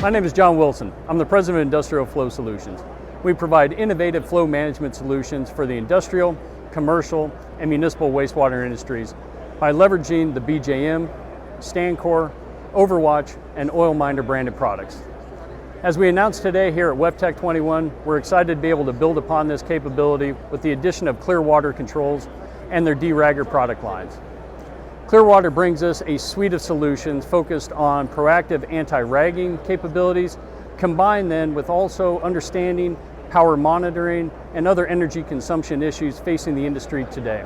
My name is John Wilson. I'm the President of Industrial Flow Solutions. We provide innovative flow management solutions for the industrial, commercial, and municipal wastewater industries by leveraging the BJM, Stancor, OverWatch, and Oil Minder branded products. As we announced today here at WEFTEC 21, we're excited to be able to build upon this capability with the addition of Clearwater controls and their DERAGGER product lines. Clearwater brings us a suite of solutions focused on proactive anti-ragging capabilities, combined then with also understanding power monitoring and other energy consumption issues facing the industry today.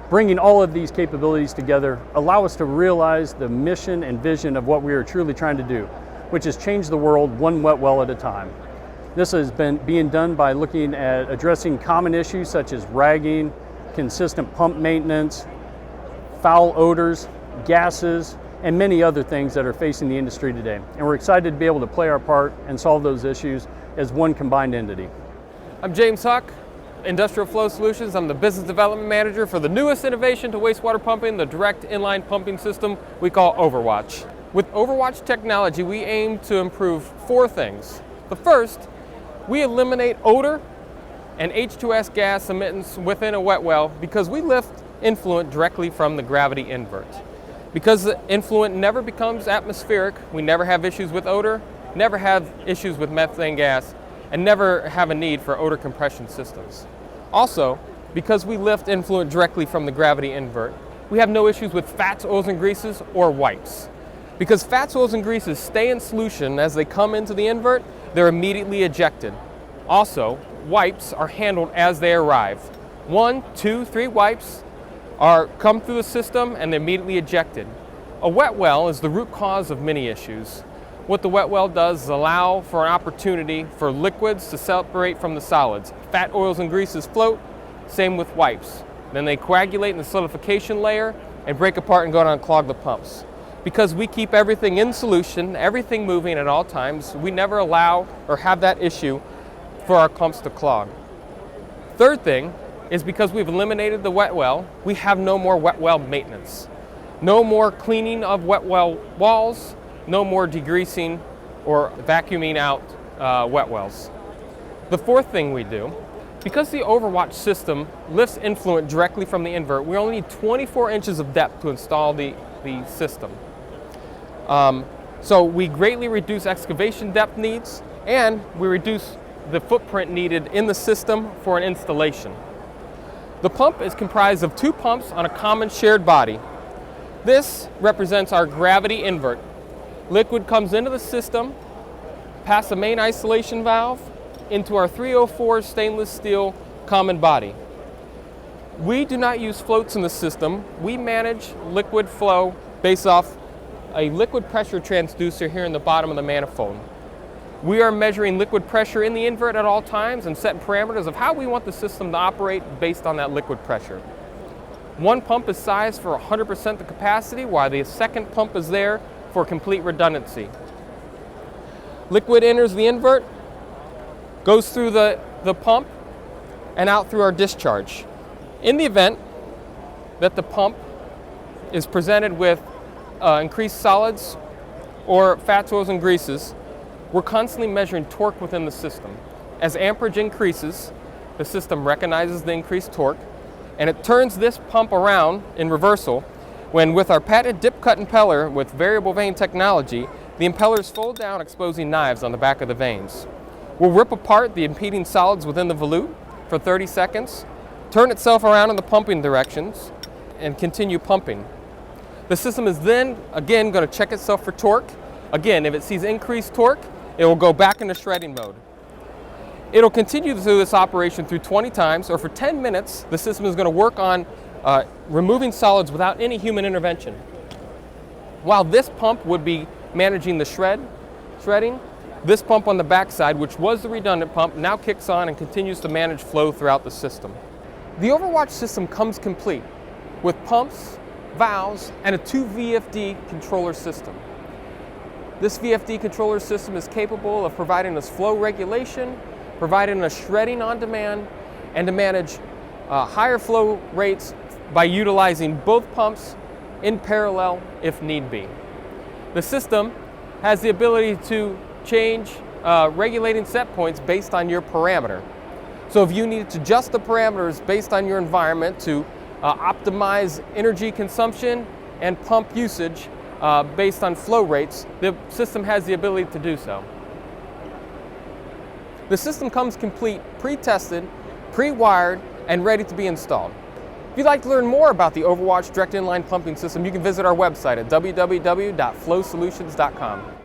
Bringing all of these capabilities together allow us to realize the mission and vision of what we are truly trying to do, which is change the world one wet well at a time. This has been being done by looking at addressing common issues such as ragging, consistent pump maintenance, foul odors, gases, and many other things that are facing the industry today. And we're excited to be able to play our part and solve those issues as one combined entity. I'm James Huck, Industrial Flow Solutions. I'm the Business Development Manager for the newest innovation to wastewater pumping, the direct inline pumping system we call OverWatch. With OverWatch technology, we aim to improve four things. The first, we eliminate odor and H2S gas emittance within a wet well because we lift influent directly from the gravity invert. Because the influent never becomes atmospheric, we never have issues with odor, never have issues with methane gas, and never have a need for odor compression systems. Also, because we lift influent directly from the gravity invert, we have no issues with fats, oils, and greases or wipes. Because fats, oils, and greases stay in solution as they come into the invert, they're immediately ejected. Also, wipes are handled as they arrive. 1, 2, 3 wipes come through the system and they're immediately ejected. A wet well is the root cause of many issues. What the wet well does is allow for an opportunity for liquids to separate from the solids. Fat, oils, and greases float, same with wipes. Then they coagulate in the solidification layer and break apart and go down and clog the pumps. Because we keep everything in solution, everything moving at all times, we never allow or have that issue for our pumps to clog. Third thing is because we've eliminated the wet well, we have no more wet well maintenance. No more cleaning of wet well walls, no more degreasing or vacuuming out wet wells. The fourth thing we do, because the OverWatch system lifts influent directly from the invert, we only need 24 inches of depth to install the system. So we greatly reduce excavation depth needs and we reduce the footprint needed in the system for an installation. The pump is comprised of 2 pumps on a common shared body. This represents our gravity invert. Liquid comes into the system, past the main isolation valve, into our 304 stainless steel common body. We do not use floats in the system. We manage liquid flow based off a liquid pressure transducer here in the bottom of the manifold. We are measuring liquid pressure in the invert at all times and setting parameters of how we want the system to operate based on that liquid pressure. One pump is sized for 100% the capacity, while the second pump is there for complete redundancy. Liquid enters the invert, goes through the pump, and out through our discharge. In the event that the pump is presented with increased solids or fats, oils, and greases, we're constantly measuring torque within the system. As amperage increases, the system recognizes the increased torque, and it turns this pump around in reversal when, with our patented dip cut impeller with variable vane technology, the impellers fold down, exposing knives on the back of the vanes. We'll rip apart the impeding solids within the volute for 30 seconds, turn itself around in the pumping directions, and continue pumping. The system is then, again, going to check itself for torque. Again, if it sees increased torque, it will go back into shredding mode. It'll continue through this operation through 20 times, or for 10 minutes, the system is going to work on removing solids without any human intervention. While this pump would be managing the shredding, this pump on the backside, which was the redundant pump, now kicks on and continues to manage flow throughout the system. The OverWatch system comes complete with pumps, valves, and a 2 VFD controller system. This VFD controller system is capable of providing us flow regulation, providing us shredding on demand, and to manage higher flow rates by utilizing both pumps in parallel if need be. The system has the ability to change regulating set points based on your parameter. So if you need to adjust the parameters based on your environment to optimize energy consumption and pump usage based on flow rates, the system has the ability to do so. The system comes complete, pre-tested, pre-wired, and ready to be installed. If you'd like to learn more about the OverWatch direct inline pumping system, you can visit our website at www.flowsolutions.com.